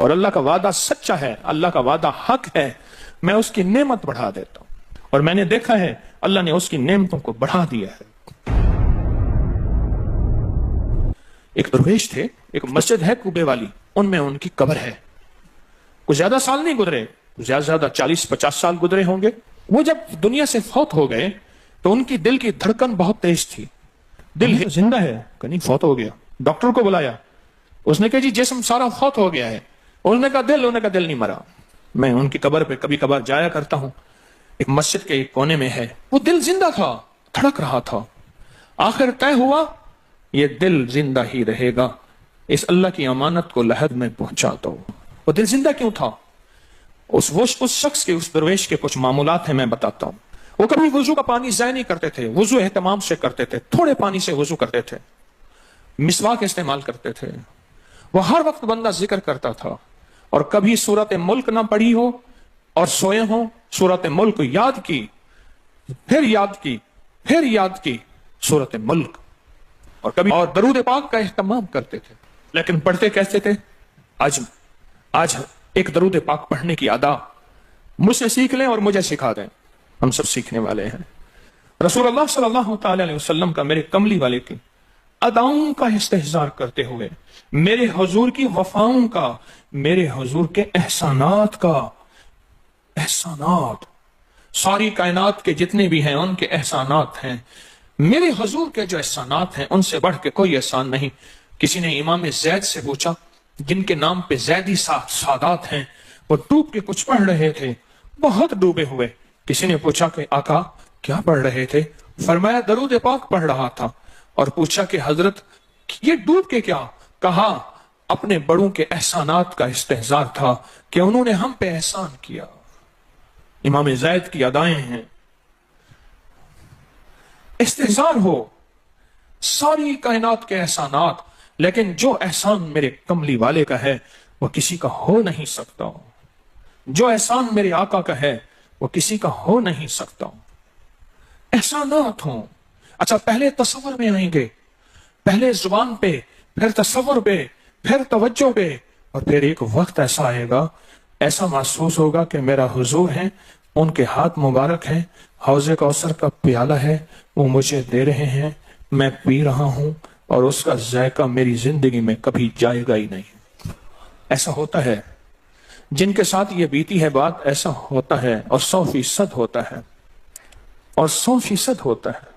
اور اللہ کا وعدہ سچا ہے، اللہ کا وعدہ حق ہے، میں اس کی نعمت بڑھا دیتا ہوں۔ اور میں نے دیکھا ہے اللہ نے اس کی نعمتوں کو بڑھا دیا ہے۔ ایک درویش تھے، ایک مسجد ہے کوبے والی، ان میں ان کی قبر ہے۔ کچھ زیادہ سال نہیں گزرے، زیادہ زیادہ 40-50 سال گزرے ہوں گے۔ وہ جب دنیا سے فوت ہو گئے تو ان کی دل کی دھڑکن بہت تیز تھی۔ دل زندہ ہے کہ نہیں فوت ہو گیا؟ ڈاکٹر کو بلایا، اس نے کہا جی جسم سارا فوت ہو گیا ہے۔ انہوں نے کہا دل نہیں مرا۔ میں ان کی قبر پہ کبھی کبھار جایا کرتا ہوں، ایک مسجد کے ایک کونے میں ہے، وہ دل زندہ تھا، دھڑک رہا تھا۔ آخر طے ہوا یہ دل زندہ ہی رہے گا، اس اللہ کی امانت کو لحد میں پہنچا دو۔ وہ دل زندہ کیوں تھا؟ اس شخص کے، اس درویش کے کچھ معمولات ہیں، میں بتاتا ہوں۔ وہ کبھی وضو کا پانی ضائع نہیں کرتے تھے، وضو اہتمام سے کرتے تھے، تھوڑے پانی سے وضو کرتے تھے، مسواک استعمال کرتے تھے۔ وہ ہر وقت بندہ ذکر کرتا تھا، اور کبھی سورت ملک نہ پڑھی ہو اور سوئے ہوں، سورت ملک یاد کی، پھر یاد کی، پھر یاد کی سورت ملک، اور کبھی اور درود پاک کا اہتمام کرتے تھے۔ لیکن پڑھتے کیسے تھے؟ آج ایک درود پاک پڑھنے کی ادا مجھ سے سیکھ لیں اور مجھے سکھا دیں، ہم سب سیکھنے والے ہیں۔ رسول اللہ صلی اللہ تعالی علیہ وسلم کا، میرے کملی والے کی اداؤں کا استحضار کرتے ہوئے، میرے حضور کی وفاؤں کا، میرے حضور کے احسانات کا، احسانات ساری کائنات کے جتنے بھی ہیں ان کے احسانات ہیں، میرے حضور کے جو احسانات ہیں ان سے بڑھ کے کوئی احسان نہیں۔ کسی نے امام زید سے پوچھا، جن کے نام پہ زیدی سادات ہیں، وہ ڈوب کے کچھ پڑھ رہے تھے، بہت ڈوبے ہوئے۔ کسی نے پوچھا کہ آقا کیا پڑھ رہے تھے؟ فرمایا درود پاک پڑھ رہا تھا۔ اور پوچھا کہ حضرت یہ ڈوب کے کیا؟ کہا اپنے بڑوں کے احسانات کا استحضار تھا کہ انہوں نے ہم پہ احسان کیا۔ امام زید کی ادائیں ہیں، استحضار ہو ساری کائنات کے احسانات، لیکن جو احسان میرے کملی والے کا ہے وہ کسی کا ہو نہیں سکتا، جو احسان میرے آقا کا ہے وہ کسی کا ہو نہیں سکتا۔ احسانات ہوں۔ اچھا، پہلے تصور میں آئیں گے، پہلے زبان پہ، پھر تصور پہ، پھر توجہ پہ، اور پھر ایک وقت ایسا آئے گا، ایسا محسوس ہوگا کہ میرا حضور ہے، ان کے ہاتھ مبارک ہیں، حوض کوثر کا پیالہ ہے، وہ مجھے دے رہے ہیں، میں پی رہا ہوں، اور اس کا ذائقہ میری زندگی میں کبھی جائے گا ہی نہیں۔ ایسا ہوتا ہے، جن کے ساتھ یہ بیتی ہے بات، ایسا ہوتا ہے، اور 100% ہوتا ہے، اور 100% ہوتا ہے،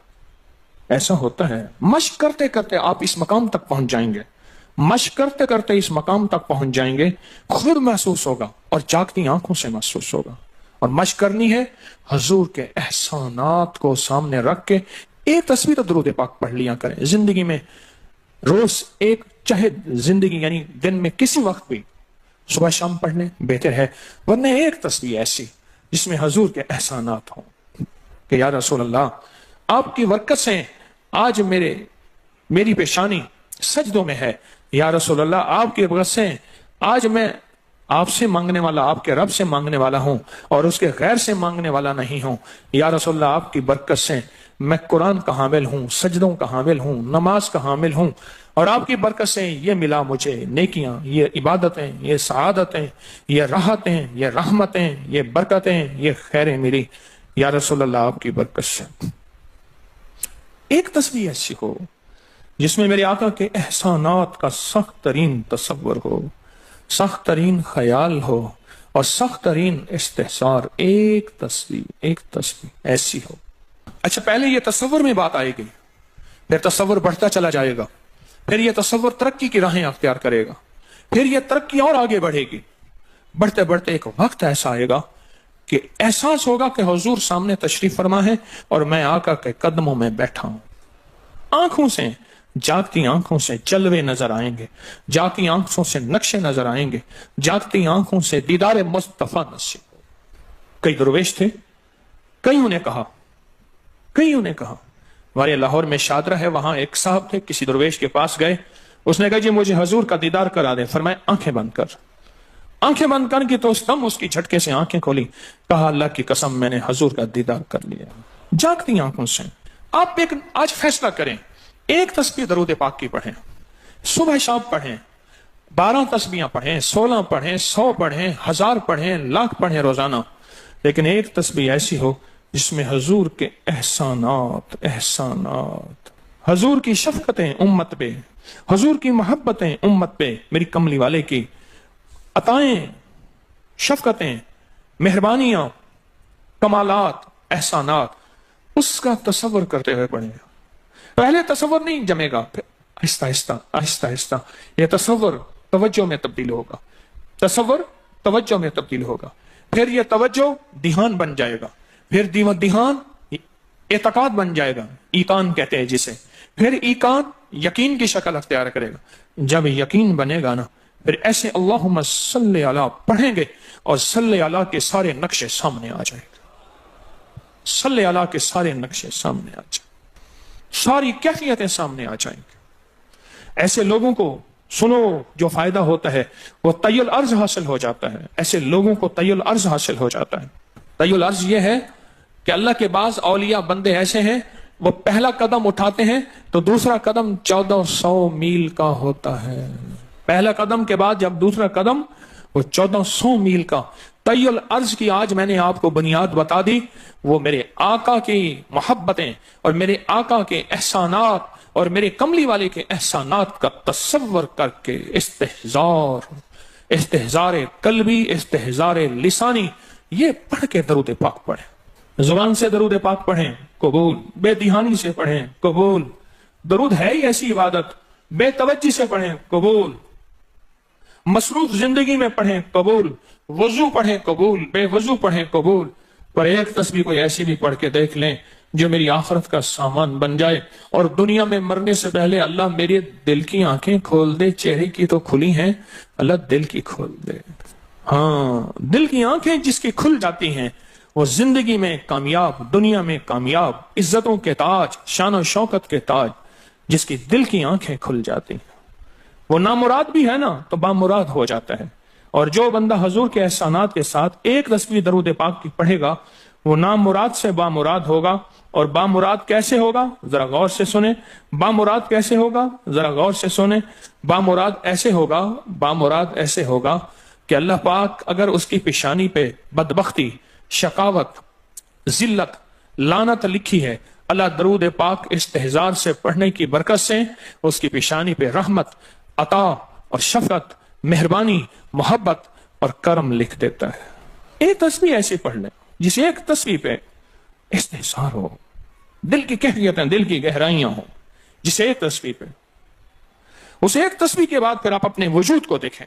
ایسا ہوتا ہے۔ مشق کرتے کرتے آپ اس مقام تک پہنچ جائیں گے، مشق کرتے کرتے اس مقام تک پہنچ جائیں گے، خود محسوس ہوگا اور جاگتی آنکھوں سے محسوس ہوگا۔ اور مشق کرنی ہے حضور کے احسانات کو سامنے رکھ کے، ایک تصویر درود پاک پڑھ لیا کریں زندگی میں، روز ایک، چاہے زندگی یعنی دن میں کسی وقت بھی صبح شام پڑھ لیں بہتر ہے، ورنہ ایک تصویر ایسی جس میں حضور کے احسانات ہوں کہ یا رسول اللہ آپ کی برکت سے آج میری پیشانی سجدوں میں ہے، یا رسول اللہ آپ کی برکت سے آج میں آپ سے مانگنے والا، آپ کے رب سے مانگنے والا ہوں اور اس کے غیر سے مانگنے والا نہیں ہوں، یا رسول اللہ آپ کی برکت سے میں قرآن کا حامل ہوں، سجدوں کا حامل ہوں، نماز کا حامل ہوں، اور آپ کی برکت سے یہ ملا مجھے نیکیاں، یہ عبادتیں، یہ سعادتیں، یہ راحتیں، یہ رحمتیں، یہ برکتیں، یہ خیریں ملی، یا رسول اللہ آپ کی برکت سے۔ ایک تصویر ایسی ہو جس میں میرے آقا کے احسانات کا سخت ترین تصور ہو، سخت ترین خیال ہو اور سخت ترین استحصار، ایک تصویر ایسی ہو۔ اچھا، پہلے یہ تصور میں بات آئے گی، پھر تصور بڑھتا چلا جائے گا، پھر یہ تصور ترقی کی راہیں اختیار کرے گا، پھر یہ ترقی اور آگے بڑھے گی، بڑھتے بڑھتے ایک وقت ایسا آئے گا کہ احساس ہوگا کہ حضور سامنے تشریف فرما ہے اور میں آقا کے قدموں میں بیٹھا ہوں۔ آنکھوں سے، جاگتی آنکھوں سے جلوے نظر آئیں گے، جاگتی آنکھوں سے نقشے نظر آئیں گے، جاگتی آنکھوں سے دیدار مصطفیٰ نصیب ہو۔ کئی درویش تھے، کئیوں نے کہا ہمارے لاہور میں شادرہ ہے، وہاں ایک صاحب تھے، کسی درویش کے پاس گئے، اس نے کہا جی مجھے حضور کا دیدار کرا دے۔ فرمایا آنکھیں بند کر۔ آنکھیں بند کر کی تو دم اس کی جھٹکے سے آنکھیں کھولی، کہا اللہ کی قسم میں نے حضور کا دیدار کر لیا۔ جاگتی آنکھوں سے آپ ایک آج فیصلہ کریں، ایک تسبیح درود پاک کی پڑھیں، صبح شام پڑھیں، 12 तस्बीहां पढ़ें, 16 पढ़ें, 100 पढ़ें, 1000 पढ़ें, लाख पढ़ें रोजाना, लेकिन एक तस्बीह ऐसी हो जिसमें हजूर के एहसानात एहसानात, हजूर की शफकतें उम्मत पे, हजूर की मोहब्बतें उम्मत पे, मेरी कमली वाले की अताएं, शफकतें, मेहरबानियां, कमालात, एहसानात, उसका तसव्वुर करते हुए पढ़ेगा। पहले तसव्वुर नहीं जमेगा, फिर आहिस्ता आहिस्ता आहिस्ता आहिस्ता यह तसव्वुर तवज्जो में तब्दील होगा, तसव्वुर तवज्जो में तब्दील होगा, फिर यह तवज्जो ध्यान बन जाएगा, फिर ध्यान एतकाद बन जाएगा, ईकान कहते हैं जिसे, फिर ईकान यकीन की शक्ल अख्तियार करेगा। जब यकीन बनेगा ना, फिर ऐसे अल्लाहुम्मा सल्ली अला पढ़ेंगे और सल्ली अला के सारे नक्शे सामने आ जाएंगे, सल्ली अला के सारे नक्शे सामने आ जाएंगे, सारी कैफियतें सामने आ जाएंगी। ऐसे लोगों को सुनो, जो फायदा होता है वो तय्युल अर्ज हासिल हो जाता है, ऐसे लोगों को तय्युल अर्ज हासिल हो जाता है। तय्युल अर्ज ये है कि अल्लाह के बाज़ औलिया बंदे ऐसे हैं, वो पहला कदम उठाते हैं तो दूसरा कदम 1400 मील का होता है, पहला कदम के बाद जब दूसरा कदम वो 1400 मील का। तय्युल अर्ज की आज मैंने आपको बुनियाद बता दी, वो मेरे आका की मोहब्बतें और मेरे आका के एहसानात और मेरे कमली वाले के एहसानात का तसव्वुर करके इस्तेहजार कल्बी, इस्तेहजार लिसानी, ये पढ़ के दरूद पाक पढ़ें, जुबान से दरूद पाक पढ़ें कबूल, बेदिहानी से पढ़ें कबूल, दरूद है ही ऐसी इबादत, बेतवज्जी से पढ़ें कबूल, मसरूफ जिंदगी में पढ़ें कबूल, वजू पढ़ें कबूल, बेवजू पढ़ें कबूल, पर एक तस्बीह कोई ऐसी भी पढ़ के देख लें जो मेरी आखिरत का सामान बन जाए, और दुनिया में मरने से पहले अल्लाह मेरे दिल की आंखें खोल दे, चेहरे की तो खुली हैं, अल्लाह दिल की खोल दे। हाँ, दिल की आंखें जिसकी खुल जाती हैं वो जिंदगी में कामयाब, दुनिया में कामयाब, इज्जतों के ताज, शान और शौकत के ताज, जिसकी दिल की आंखें खुल जाती हैं, वो नामुराद भी है ना तो बामुराद हो जाता है। और जो बंदा हजूर के एहसानात के साथ एक तस्बीह दरूद पाक की पढ़ेगा वो नामुराद से बामुराद होगा। और बामुराद कैसे होगा, जरा गौर से सुने, बामुराद कैसे होगा, जरा गौर से सुने। बामुराद ऐसे होगा, बामुराद ऐसे होगा कि अल्लाह पाक अगर उसकी पेशानी पे बदबख्ती, शकावत, जिल्लत, लानत लिखी है, अल्लाह दरूद पाक इस्तेहजार से पढ़ने की बरकत से उसकी पेशानी पे रहमत, अता और शफकत, मेहरबानी, मोहब्बत और करम लिख देता है। एक तस्बीह ऐसी पढ़ ले जिस एक तस्बीह पे इस्तेहजार हो, दिल की कैफियतें, दिल की गहराइयां हो, जिसे एक तस्बीह पे, उस एक तस्बीह के बाद फिर आप अपने वजूद को देखें।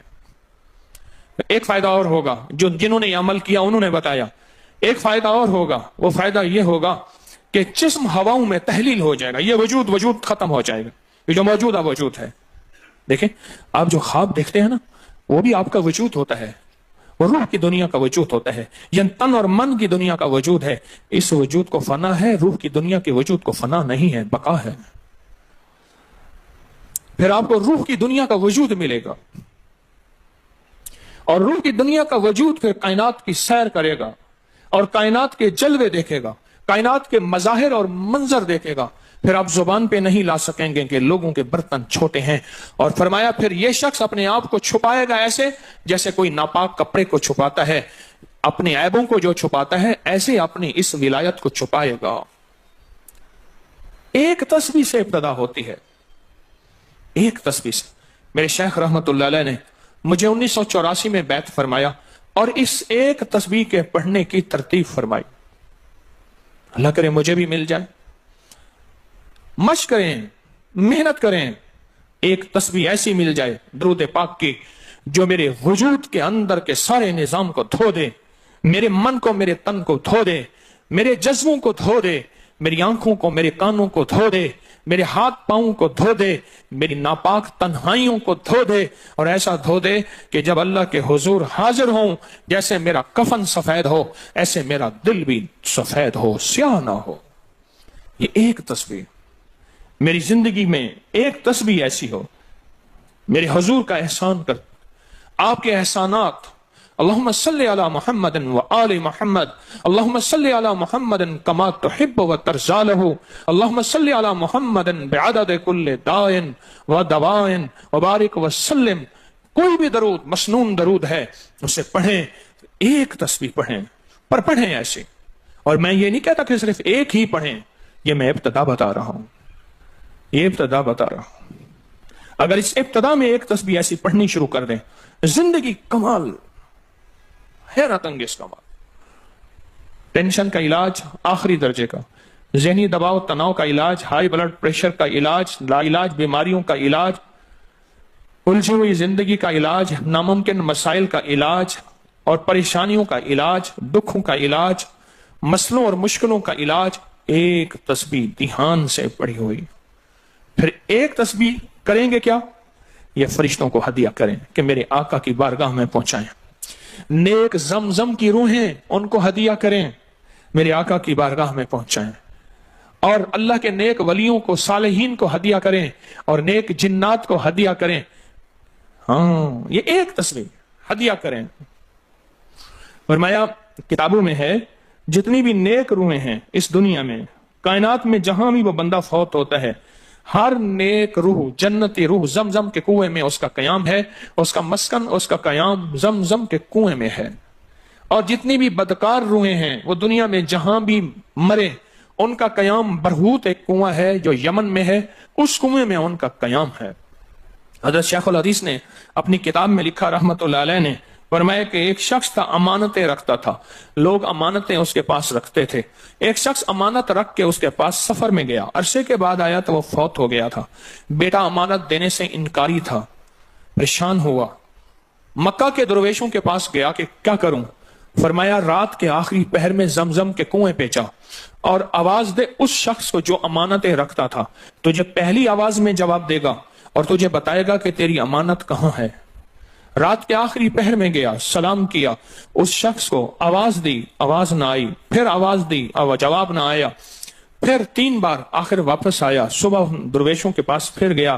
एक फायदा और होगा, जो जिन्होंने ये अमल किया उन्होंने बताया, एक फायदा और होगा, वो फायदा ये होगा कि जिस्म हवाओं में तहलील हो जाएगा, ये वजूद खत्म हो जाएगा, ये जो मौजूदा वजूद है। देखें, आप जो ख्वाब देखते हैं ना, वो भी आपका वजूद होता है, वो रूह की दुनिया का वजूद होता है, यह तन और मन की दुनिया का वजूद है। इस वजूद को फना है, रूह की दुनिया के वजूद को फना नहीं है, बका है। फिर आपको रूह की दुनिया का वजूद मिलेगा, और रूह की दुनिया का वजूद फिर कायनात की सैर करेगा और कायनात के जलवे देखेगा, कायनात के मजाहिर और मंजर देखेगा। फिर आप जुबान पे नहीं ला सकेंगे कि लोगों के बर्तन छोटे हैं। और फरमाया फिर ये शख्स अपने आप को छुपाएगा ऐसे जैसे कोई नापाक कपड़े को छुपाता है, अपने ऐबों को जो छुपाता है, ऐसे अपनी इस विलायत को छुपाएगा। एक तस्बीह से इब्तदा होती है, एक तस्बीह से। मेरे शेख रहमतुल्लाह अलैह ने मुझे 1984 में बैत फरमाया और इस एक तस्बीह के पढ़ने की तरतीब फरमाई। अल्लाह करे मुझे भी मिल जाए। मशक करें, मेहनत करें, एक तस्बीह ऐसी मिल जाए दरूद पाक की जो मेरे वजूद के अंदर के सारे निजाम को धो दे, मेरे मन को, मेरे तन को धो दे, मेरे जज्बों को धो दे, मेरी आंखों को, मेरे कानों को धो दे, मेरे हाथ पांवों को धो दे, मेरी नापाक तन्हाइयों को धो दे, और ऐसा धो दे कि जब अल्लाह के हुजूर हाजिर हों, जैसे मेरा कफन सफेद हो ऐसे मेरा दिल भी सफेद हो, स्याह ना हो। ये एक तस्बीह मेरी जिंदगी में, एक तस्बीह ऐसी हो, मेरे हुजूर का एहसान कर, आपके एहसानात। अल्लाहुम्मा सल्ली अला मुहम्मदिन व आलि मुहम्मद, अल्लाहुम्मा सल्ली अला मुहम्मदिन कमा तुहिब्बु व तर्ज़ा लहू, अल्लाहुम्मा सल्ली अला मुहम्मदिन बिअदद कुल्लि दाइन व दवाइन व बारिक व सल्लिम कोई भी दरूद मसनून दरूद है उसे पढ़ें, एक तस्बीह पढ़ें, पर पढ़ें ऐसे। और मैं ये नहीं कहता कि सिर्फ एक ही पढ़ें, ये मैं इब्तदा बता रहा हूं, ये इब्तदा बता रहा हूं। अगर इस इब्तदा में एक तस्बीह ऐसी पढ़नी शुरू कर दें, जिंदगी कमाल, हैरत अंगेज कमाल। टेंशन का इलाज आखिरी दर्जे का, जहनी दबाव तनाव का इलाज, हाई ब्लड प्रेशर का इलाज, लाइलाज बीमारियों का इलाज, उलझी हुई जिंदगी का इलाज, नामुमकिन मसाइल का इलाज और परेशानियों का इलाज, दुखों का इलाज, मसलों और मुश्किलों का इलाज, एक तस्बीह ध्यान से पढ़ी हुई। फिर एक तस्बीह करेंगे क्या? ये फरिश्तों को हदिया करें कि मेरे आका की बारगाह में पहुंचाएं। नेक जमजम की रूहें उनको हदिया करें, मेरे आका की बारगाह में पहुंचाएं। और अल्लाह के नेक वलियों को, सालेहीन को हदिया करें और नेक जिन्नात को हदिया करें। हाँ, ये एक तस्बीह हदिया करें। फरमाया किताबों में है, जितनी भी नेक रूहें हैं इस दुनिया में, कायनात में जहां भी वो बंदा फौत होता है, हर नेक रूह, जन्नती रूह जमजम के कुएं में उसका कयाम है, उसका मस्कन, उसका कयाम जमजम के कुएं में है। और जितनी भी बदकार रूहें हैं वो दुनिया में जहां भी मरे, उनका कयाम बरहूत एक कुआं है जो यमन में है, उस कुएं में उनका कयाम है। हज़रत शेखुल हदीस ने अपनी किताब में लिखा रहमतुल्लाह अलैह ने, फरमाया कि एक शख्स था, अमानतें रखता था, लोग अमानतें उसके पास रखते थे। एक शख्स अमानत रख के उसके पास सफर में गया, अरसे के बाद आया तो वो फौत हो गया था। बेटा अमानत देने से इनकारी था, परेशान हुआ, मक्का के दरवेशों के पास गया कि क्या करूं। फरमाया रात के आखिरी पहर में जमजम के कुएं पे जा और आवाज दे उस शख्स को जो अमानतें रखता था, तुझे पहली आवाज में जवाब देगा और तुझे बताएगा कि तेरी अमानत कहां है। रात के आखिरी पहर में गया, सलाम किया, उस शख्स को आवाज दी, आवाज ना आई, फिर आवाज दी, जवाब ना आया, फिर 3 बार, आखिर वापस आया। सुबह दरवेशों के पास फिर गया,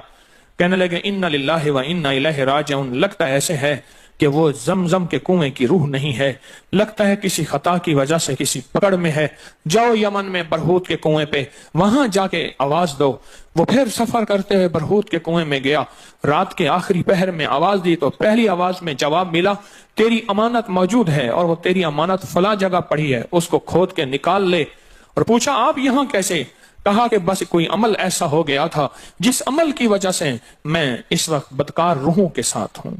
कहने लगे इन्ना लिल्लाहि व इन्ना इलैहि राजिऊन। लगता ऐसे है कि वो जमजम के कुएं की रूह नहीं है, लगता है किसी खता की वजह से किसी पकड़ में है। जाओ यमन में बरहूत के कुएं पे, वहां जाके आवाज दो। वो फिर सफर करते हुए बरहूत के कुएं में गया, रात के आखिरी पहर में आवाज दी तो पहली आवाज में जवाब मिला, तेरी अमानत मौजूद है और वो तेरी अमानत फला जगह पड़ी है, उसको खोद के निकाल ले। और पूछा आप यहां कैसे? कहा कि बस कोई अमल ऐसा हो गया था जिस अमल की वजह से मैं इस वक्त बदकार रूहों के साथ हूं।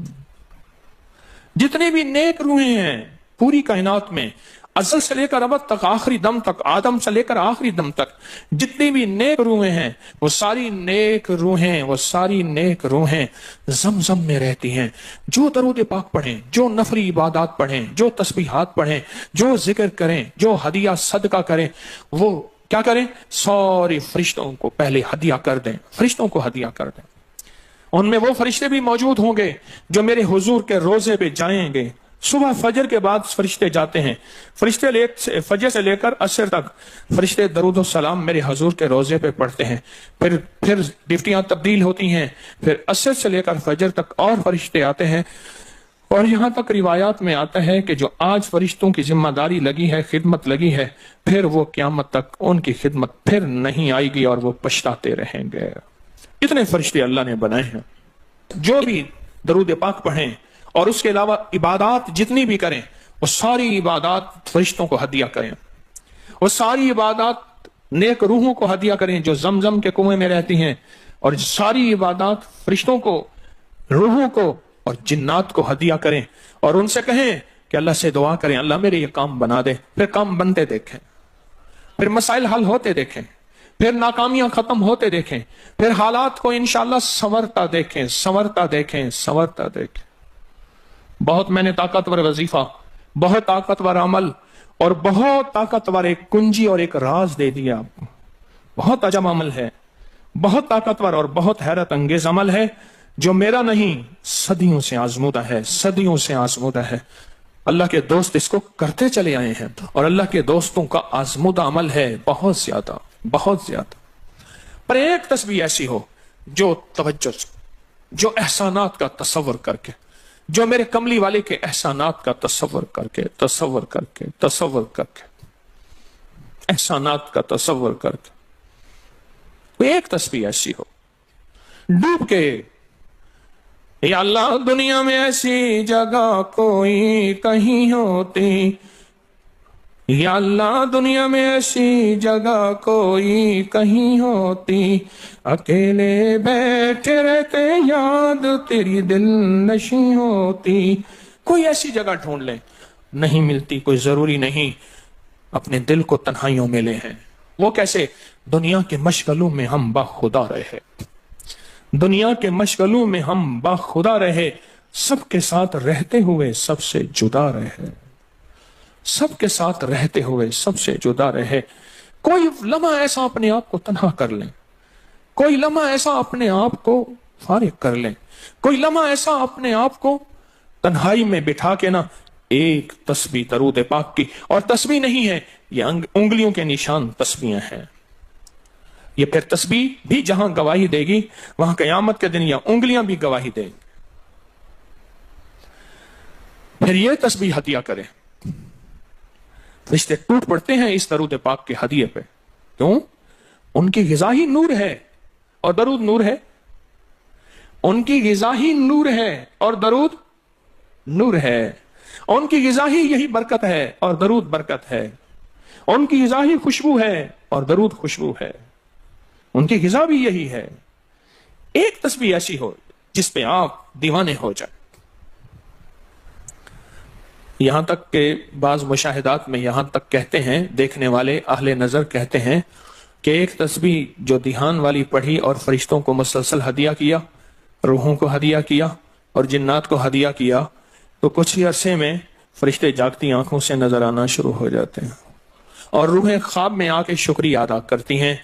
जितने भी नेक रूहें हैं पूरी कायनात में, अज़ल से लेकर अबद तक, आखिरी दम तक, आदम से लेकर आखिरी दम तक, जितनी भी नेक रूहें हैं वो सारी नेक रूहें, वो सारी नेक रूहें जमजम में रहती हैं। जो दरूद पाक पढ़ें, जो नफरी इबादत पढ़ें, जो तस्बीहात पढ़ें, जो जिक्र करें, जो हदिया सदका करें, वो क्या करें? सारे फरिश्तों को पहले हदिया कर दें, फरिश्तों को हदिया कर दें। उनमें वो फरिश्ते भी मौजूद होंगे जो मेरे हुजूर के रोजे पे जाएंगे। सुबह फजर के बाद फरिश्ते जाते हैं, फरिश्ते फजर से लेकर असर तक फरिश्ते दरूद सलाम मेरे हुजूर के रोजे पे पढ़ते हैं। फिर ड्यूटियां तब्दील होती हैं, फिर असर से लेकर फजर तक और फरिश्ते आते हैं। और यहां तक रिवायात में आता है कि जो आज फरिश्तों की जिम्मेदारी लगी है, खिदमत लगी है, फिर वो क्यामत तक उनकी खिदमत फिर नहीं आएगी और वो पछताते रहेंगे। इतने फरिश्ते अल्लाह ने बनाए हैं। जो भी दरूद पाक पढ़ें और उसके अलावा इबादत जितनी भी करें, वो सारी इबादत फरिश्तों को हदिया करें। वो सारी इबादत नेक रूहों को हदिया करें जो जमजम के कुएं में रहती हैं, और सारी इबादत फरिश्तों को, रूहों को और जिन्नात को हदिया करें। और उनसे कहें कि अल्लाह से दुआ करें, अल्लाह मेरे ये काम बना दे। फिर काम बनते देखें, फिर मसाइल हल होते देखें, फिर नाकामियां खत्म होते देखें, फिर हालात को इंशाअल्लाह संवरता देखें, संवरता देखें, संवरता देखें। बहुत मैंने ताकतवर वजीफा, बहुत ताकतवर अमल और बहुत ताकतवर एक कुंजी और एक राज दे दिया आपको। बहुत अजब अमल है, बहुत ताकतवर और बहुत हैरत अंगेज अमल है, जो मेरा नहीं सदियों से आजमूदा है, सदियों से आजमूदा है। अल्लाह के दोस्त इसको करते चले आए हैं और अल्लाह के दोस्तों का आजमूदा अमल है बहुत ज्यादा, बहुत ज्यादा। पर एक तस्बीह ऐसी हो जो तवज्जो, जो एहसानात का तसव्वुर करके, जो मेरे कमली वाले के एहसानात का तसव्वुर करके, तसव्वुर करके, तसव्वुर करके, एहसानात का तसव्वुर करके, कोई एक तस्बीह ऐसी हो, डूब के یا اللہ دنیا میں ایسی جگہ کوئی کہیں ہوتی، یا اللہ دنیا میں ایسی جگہ کوئی کہیں ہوتی، اکیلے بیٹھے رہتے یاد تیری دل نشیں ہوتی۔ کوئی ایسی جگہ ڈھونڈ لیں، نہیں ملتی، کوئی ضروری نہیں اپنے دل کو تنہائیوں میں لے ہیں۔ وہ کیسے؟ دنیا کے مشغلوں میں ہم باخدا رہے، دنیا کے مشغلوں میں ہم باخدا رہے، سب کے ساتھ رہتے ہوئے سب سے جدا رہے، سب کے ساتھ رہتے ہوئے سب سے جدا رہے۔ کوئی لمحہ ایسا اپنے آپ کو تنہا کر لیں، کوئی لمحہ ایسا اپنے آپ کو فارغ کر لیں، کوئی لمحہ ایسا اپنے آپ کو تنہائی میں بٹھا کے نا ایک تسبیح درود پاک کی، اور تسبیح نہیں ہے یہ انگلیوں کے نشان تسبیحیں ہیں۔ یہ پھر تسبیح بھی جہاں گواہی دے گی وہاں قیامت کے دن یہ انگلیاں بھی گواہی دیں گی۔ پھر یہ تسبیح ہدیہ کریں، رشتے ٹوٹ پڑتے ہیں اس درود پاک کے ہدیے پہ۔ کیوں؟ ان کی غذا ہی نور ہے اور درود نور ہے، ان کی غذا ہی نور ہے اور درود نور ہے، ان کی غذا ہی یہی برکت ہے اور درود برکت ہے، ان کی غذا ہی خوشبو ہے اور درود خوشبو ہے، ان کی غذا بھی یہی ہے۔ ایک تسبیح ایسی ہو جس پہ آپ دیوانے ہو جائیں۔ یہاں تک کہ بعض مشاہدات میں یہاں تک کہتے ہیں، دیکھنے والے اہل نظر کہتے ہیں کہ ایک تسبیح جو دھیان والی پڑھی اور فرشتوں کو مسلسل ہدیہ کیا، روحوں کو ہدیہ کیا اور جنات کو ہدیہ کیا، تو کچھ ہی عرصے میں فرشتے جاگتی آنکھوں سے نظر آنا شروع ہو جاتے ہیں اور روحیں خواب میں آ کے شکریہ ادا کرتی ہیں،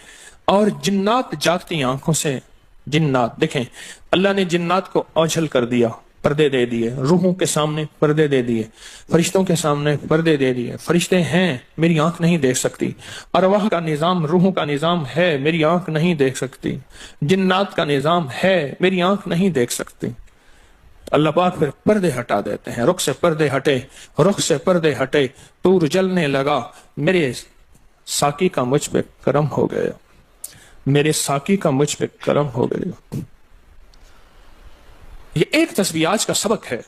اور جنات جاگتی آنکھوں سے، جنات دیکھیں اللہ نے جنات کو اوجھل کر دیا، پردے دے دیے، روحوں کے سامنے پردے دے دیے، فرشتوں کے سامنے پردے دے دیے۔ فرشتے ہیں میری آنکھ نہیں دیکھ سکتی، ارواح کا نظام، روحوں کا نظام ہے میری آنکھ نہیں دیکھ سکتی، جنات کا نظام ہے میری آنکھ نہیں دیکھ سکتی۔ اللہ پاک پھر پردے ہٹا دیتے ہیں، رخ سے پردے ہٹے، رخ سے پردے ہٹے، طور جلنے لگا، میرے ساقی کا مجھ پہ کرم ہو گیا، میرے ساقی کا مجھ پہ کرم ہو گیا۔ یہ ایک تسبیح آج کا سبق ہے،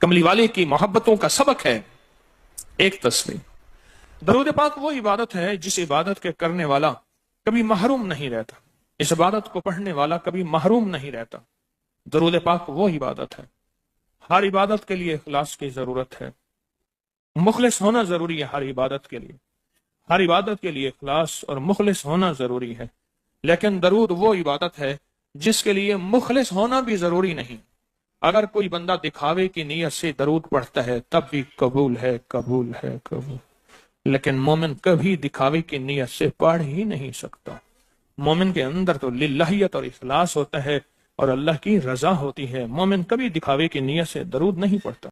کملی والے کی محبتوں کا سبق ہے، ایک تسبیح۔ درود پاک وہ عبادت ہے جس عبادت کے کرنے والا کبھی محروم نہیں رہتا، اس عبادت کو پڑھنے والا کبھی محروم نہیں رہتا۔ درود پاک وہ عبادت ہے، ہر عبادت کے لیے اخلاص کی ضرورت ہے، مخلص ہونا ضروری ہے، ہر عبادت کے لیے، ہر عبادت کے لیے اخلاص اور مخلص ہونا ضروری ہے۔ لیکن درود وہ عبادت ہے جس کے لیے مخلص ہونا بھی ضروری نہیں۔ اگر کوئی بندہ دکھاوے کی نیت سے درود پڑھتا ہے تب بھی قبول ہے، قبول ہے، قبول۔ لیکن مومن کبھی دکھاوے کی نیت سے پڑھ ہی نہیں سکتا۔ مومن کے اندر تو للہیت اور اخلاص ہوتا ہے اور اللہ کی رضا ہوتی ہے، مومن کبھی دکھاوے کی نیت سے درود نہیں پڑھتا۔